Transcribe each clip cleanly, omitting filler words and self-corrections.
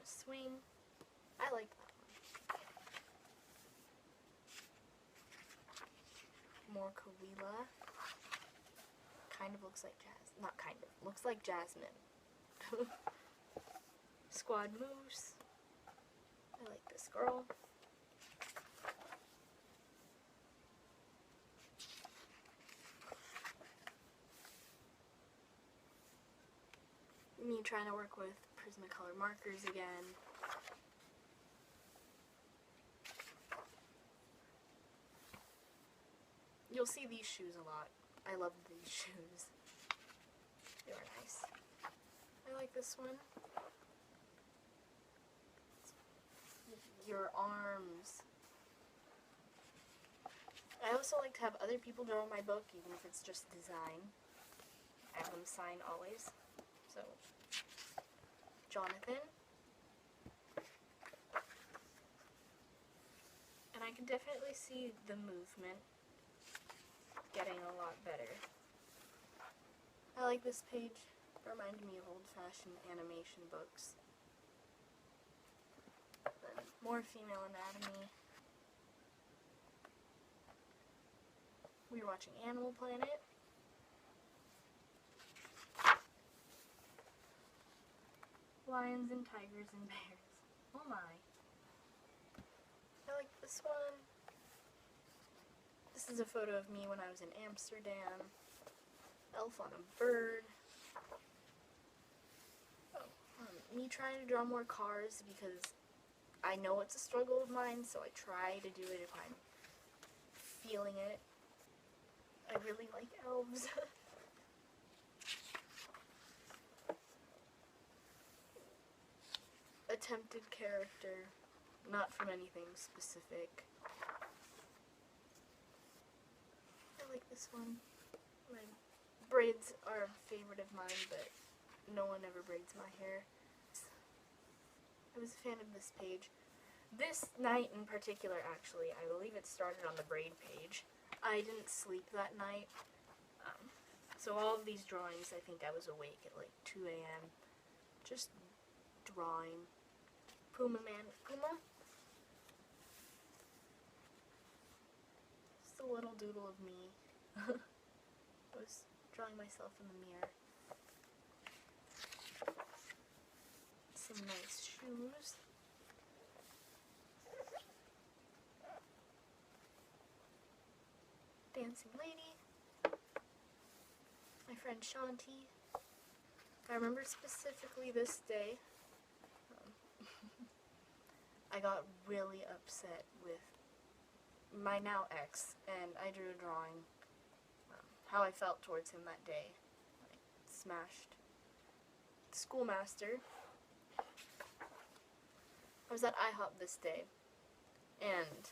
swing. I like that one. More Kawila. Kind of looks like not kind of. Looks like Jasmine. Squad Moose. I like this girl. Me trying to work with Prismacolor markers again. You'll see these shoes a lot. I love these shoes. They were nice. I like this one. Your arms. I also like to have other people draw my book, even if it's just design. I have them sign always. So, Jonathan. And I can definitely see the movement getting a lot better. I like this page. It reminded me of old-fashioned animation books. Then more female anatomy. We were watching Animal Planet. Lions and tigers and bears. Oh my. I like this one. This is a photo of me when I was in Amsterdam. Elf on a bird. Me trying to draw more cars because I know it's a struggle of mine, so I try to do it if I'm feeling it. I really like elves. Attempted character, not from anything specific. I like this one. My braids are a favorite of mine, but no one ever braids my hair. I was a fan of this page. This night in particular, actually, I believe it started on the braid page. I didn't sleep that night, so all of these drawings, I think I was awake at like 2 a.m. just drawing. Puma? Just a little doodle of me. I was drawing myself in the mirror. Some nice shoes. Dancing lady. My friend Shanti. I remember specifically this day. I got really upset with my now ex, and I drew a drawing how I felt towards him that day. I smashed the schoolmaster. I was at IHOP this day, and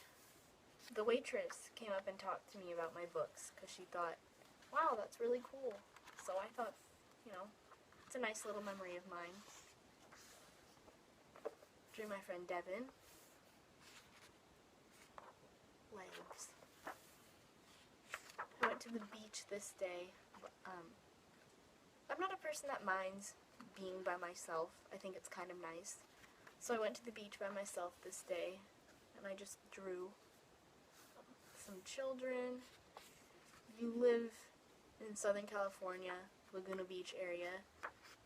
the waitress came up and talked to me about my books because she thought, wow, that's really cool. So I thought, you know, it's a nice little memory of mine. Drew my friend Devin. Legs. I went to the beach this day. I'm not a person that minds being by myself. I think it's kind of nice. So I went to the beach by myself this day, and I just drew some children. If you live in Southern California, Laguna Beach area,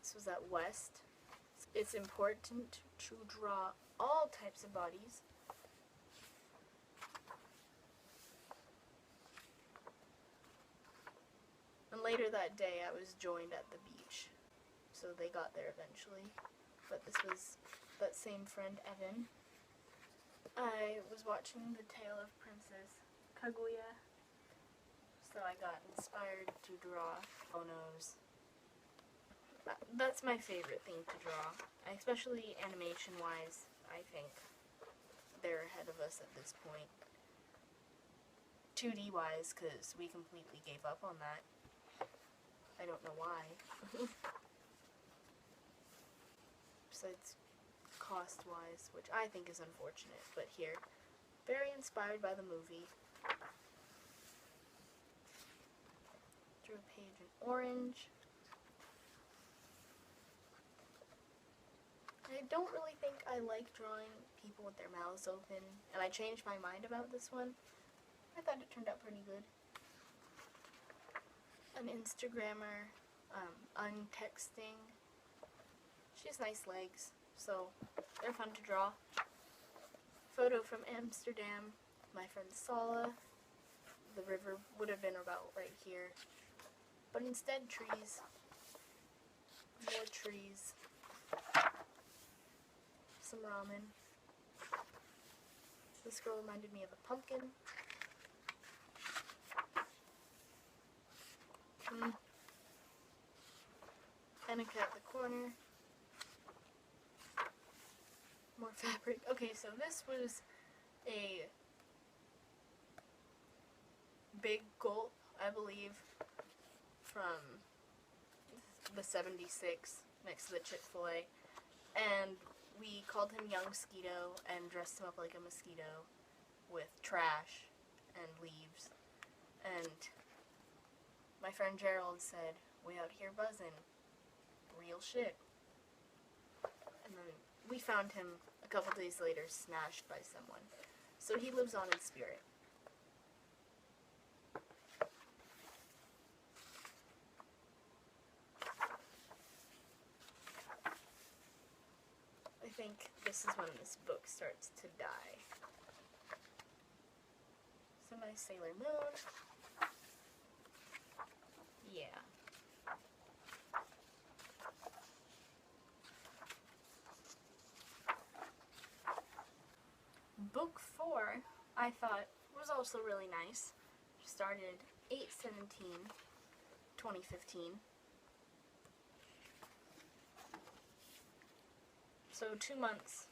this was at West. It's important to draw all types of bodies. And later that day, I was joined at the beach, so they got there eventually. But this was that same friend, Evan. I was watching The Tale of Princess Kaguya, so I got inspired to draw photos. That's my favorite thing to draw, especially animation-wise. I think they're ahead of us at this point. 2D-wise, because we completely gave up on that. I don't know why. Besides cost-wise, which I think is unfortunate, but here, very inspired by the movie. Drew a page in orange. I don't really think I like drawing people with their mouths open, and I changed my mind about this one. I thought it turned out pretty good. An Instagrammer, untexting. She has nice legs, so they're fun to draw. Photo from Amsterdam, my friend Sala. The river would have been about right here, but instead trees. More trees. Some ramen. This girl reminded me of a pumpkin. Annika at the corner. More fabric. Okay, so this was a big gulp, I believe, from the 76 next to the Chick-fil-A. And we called him Young Skeeto and dressed him up like a mosquito with trash and leaves. And my friend Gerald said, "We out here buzzing. Real shit." And then we found him a couple days later smashed by someone. So he lives on in spirit. I think this is when this book starts to die. So nice Sailor Moon. Yeah. Book 4, I thought, was also really nice. Started 8/17/2015. So 2 months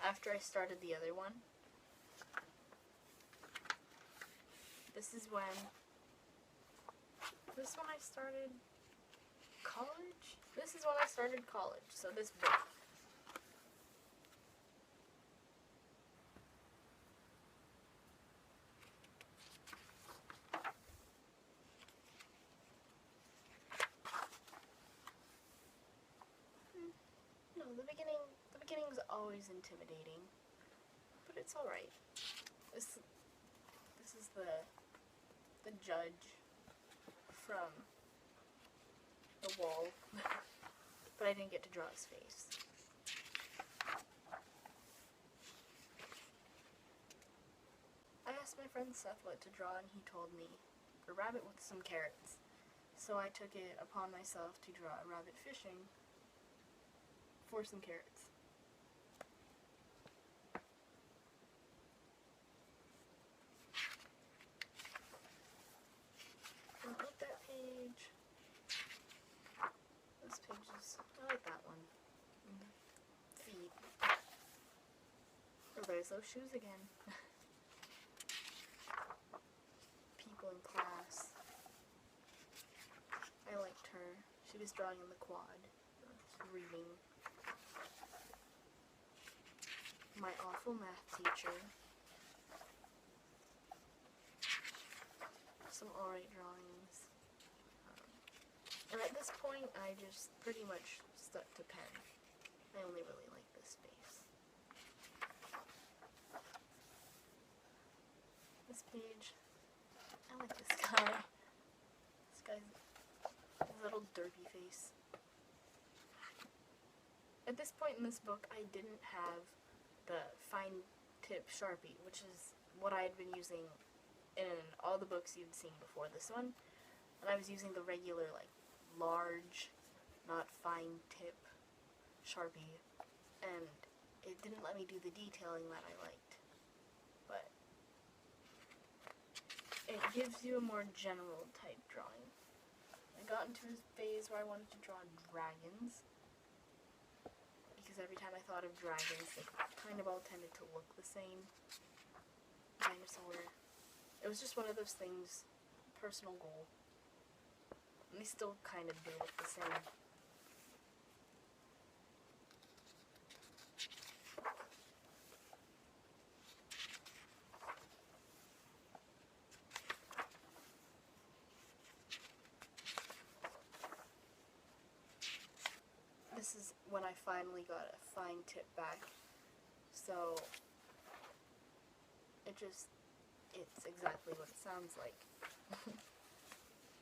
after I started the other one. This is when I started college? This is when I started college, so this book. No, the beginning's always intimidating, but it's alright. This is the judge from the wall, but I didn't get to draw his face. I asked my friend Seth what to draw, and he told me a rabbit with some carrots. So I took it upon myself to draw a rabbit fishing for some carrots. And like that page. This page is, I like that one. Feet. Oh, there's those shoes again. People in class. I liked her. She was drawing in the quad. Reading. My awful math teacher. Some alright drawings. And at this point, I just pretty much stuck to pen. I only really like this space. This page, I like this guy. This guy's little derpy face. At this point in this book, I didn't have the fine tip Sharpie, which is what I had been using in all the books you'd seen before this one. And I was using the regular, like, large, not fine tip Sharpie, and it didn't let me do the detailing that I liked. But it gives you a more general type drawing. I got into a phase where I wanted to draw dragons, because every time I thought of dragons, they kind of all tended to look the same. Dinosaur. It was just one of those things, personal goal. And they still kind of do look the same. This is when I finally got a fine tip back. So it's exactly what it sounds like.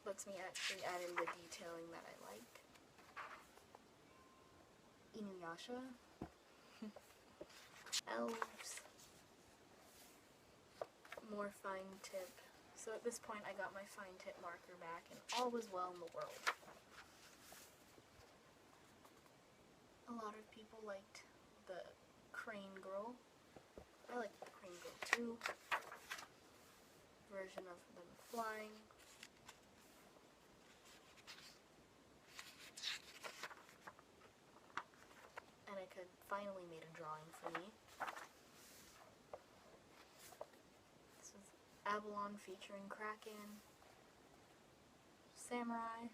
Lets me actually add in the detailing that I like. Inuyasha. Elves. More fine tip. So at this point I got my fine tip marker back and all was well in the world. A lot of people liked the crane girl. I like the crane girl too. Version of them flying. And I could finally made a drawing for me. This is Abalone featuring Kraken. Samurai.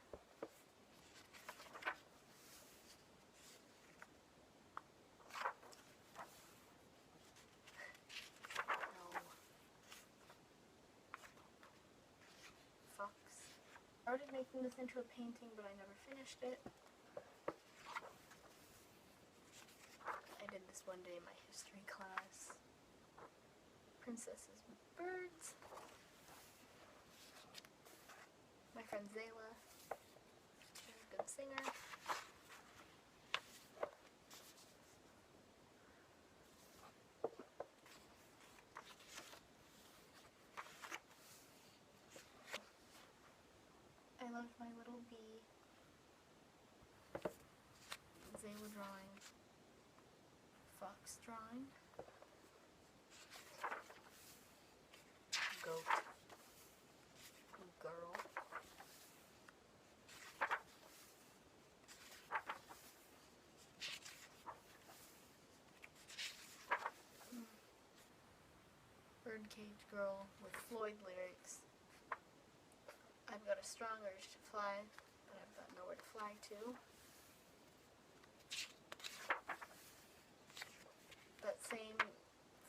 I started making this into a painting, but I never finished it. I did this one day in my history class. Princesses with birds. My friend Zayla. She's a good singer. I loved my little bee. Zayla drawing. Fox drawing. Goat. Girl. Birdcage girl with Floyd lyrics. I've got a strong urge to fly, but I've got nowhere to fly to. That same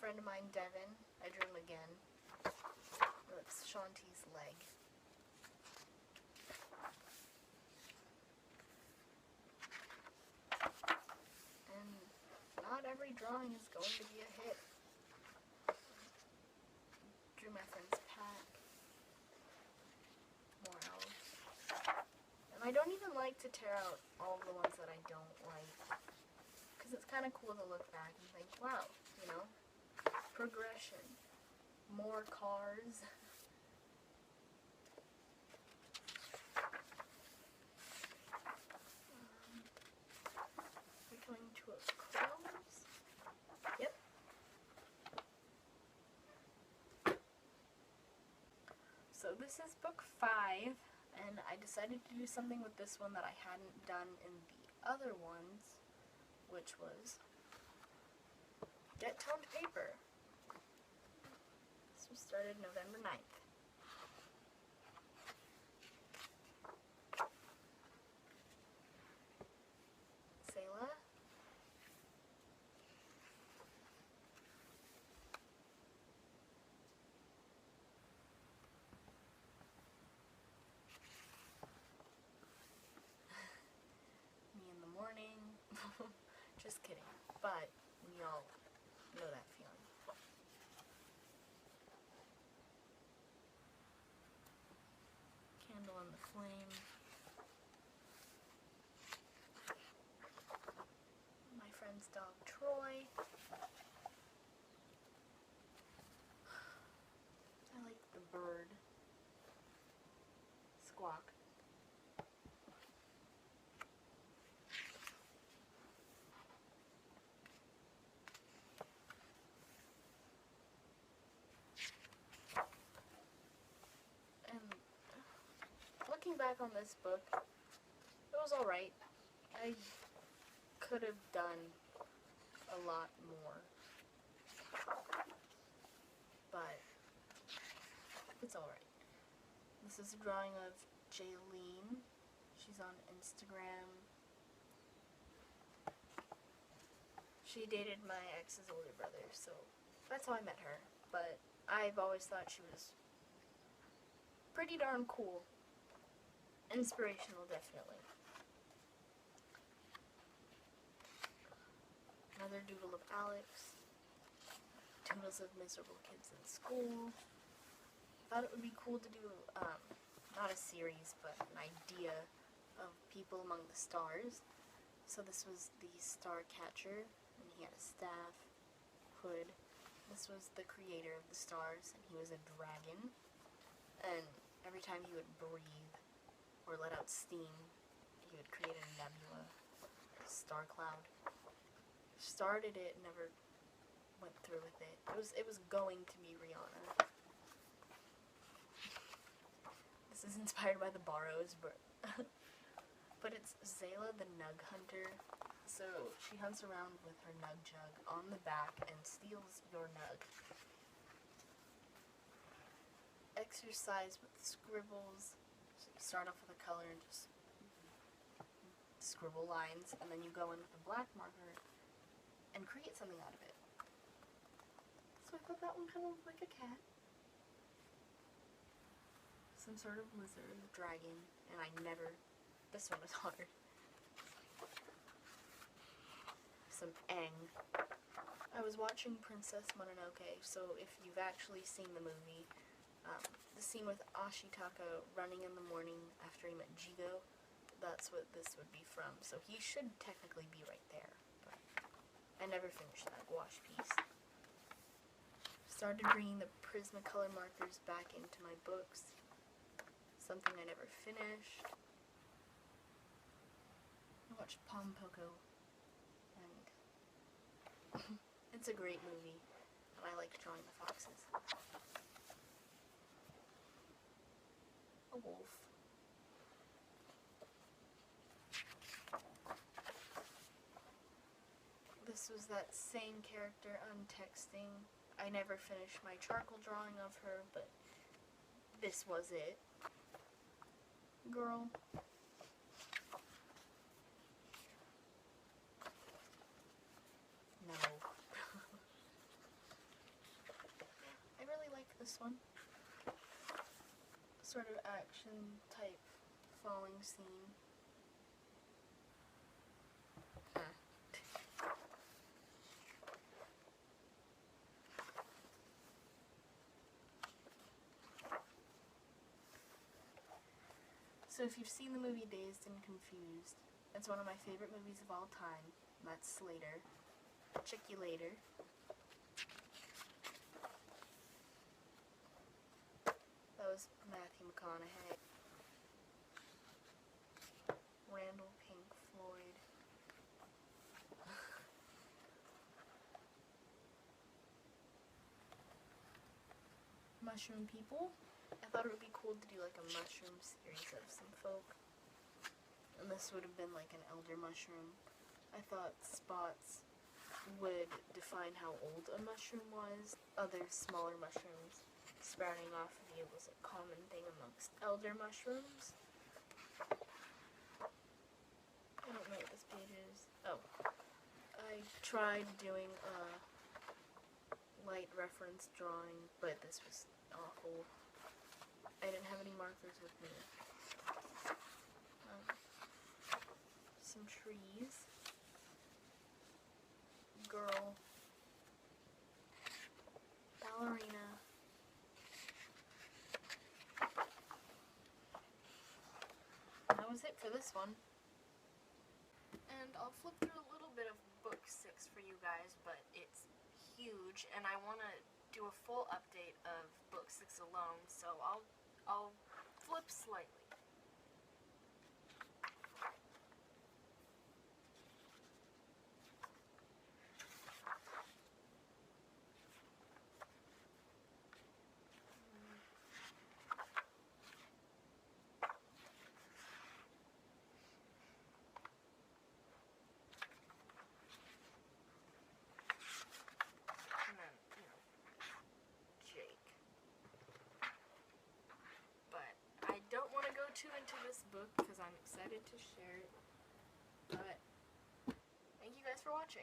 friend of mine, Devin, I drew him again. That's Shanti's leg. And not every drawing is going to be a hit. Drew my friend's pack. More elves. And I don't even like to tear out all the ones that I don't like. Because it's kind of cool to look back and think, wow, you know, progression. More cars. We're coming to a close. Yep. So this is book 5, and I decided to do something with this one that I hadn't done in the other ones, which was get toned paper. This was started November 9th. Sayla. Me in the morning. Just kidding. But we all know that feeling. Candle in the flame. My friend's dog Troy. I like the bird. Squawk. And looking back on this book, it was alright. I could have done a lot more. But it's alright. This is a drawing of Jaylene. She's on Instagram. She dated my ex's older brother, so that's how I met her. But I've always thought she was pretty darn cool. Inspirational, definitely. Another doodle of Alex. Doodles of miserable kids in school. Thought it would be cool to do, not a series, but an idea of people among the stars. So this was the star catcher, and he had a staff, hood. This was the creator of the stars, and he was a dragon. And every time he would breathe or let out steam, he would create a nebula, a star cloud. Started it, never went through with it. It was going to be Rihanna. This is inspired by the Borrows, but it's Zayla the Nug Hunter. So she hunts around with her nug jug on the back and steals your nug. Exercise with scribbles. So you start off with a color and just scribble lines, and then you go in with a black marker and create something out of it. So I thought that one kind of looked like a cat. Some sort of lizard, dragon, and this one was hard. Some Aang. I was watching Princess Mononoke, so if you've actually seen the movie, the scene with Ashitaka running in the morning after he met Jigo, that's what this would be from. So he should technically be right there, but I never finished that gouache piece. Started bringing the Prismacolor markers back into my books. Something I never finished. I watched Pompoko, and it's a great movie, and I like drawing the foxes. A wolf. This was that same character untexting. I never finished my charcoal drawing of her, but this was it. Girl. No. I really like this one. Sort of action type falling scene. So if you've seen the movie Dazed and Confused, it's one of my favorite movies of all time. That's Slater. Check you later. That was Matthew McConaughey. Randall Pink Floyd. Mushroom People. I thought it would be cool to do like a mushroom series of some folk. And this would have been like an elder mushroom. I thought spots would define how old a mushroom was. Other smaller mushrooms sprouting off of you was a common thing amongst elder mushrooms. I don't know what this page is. Oh. I tried doing a light reference drawing, but this was awful. I didn't have any markers with me. Some trees. Girl. Ballerina. That was it for this one. And I'll flip through a little bit of book 6 for you guys, but it's huge, and I want to do a full update of book 6 alone, so I'll flip slightly. Too into this book because I'm excited to share it, but thank you guys for watching.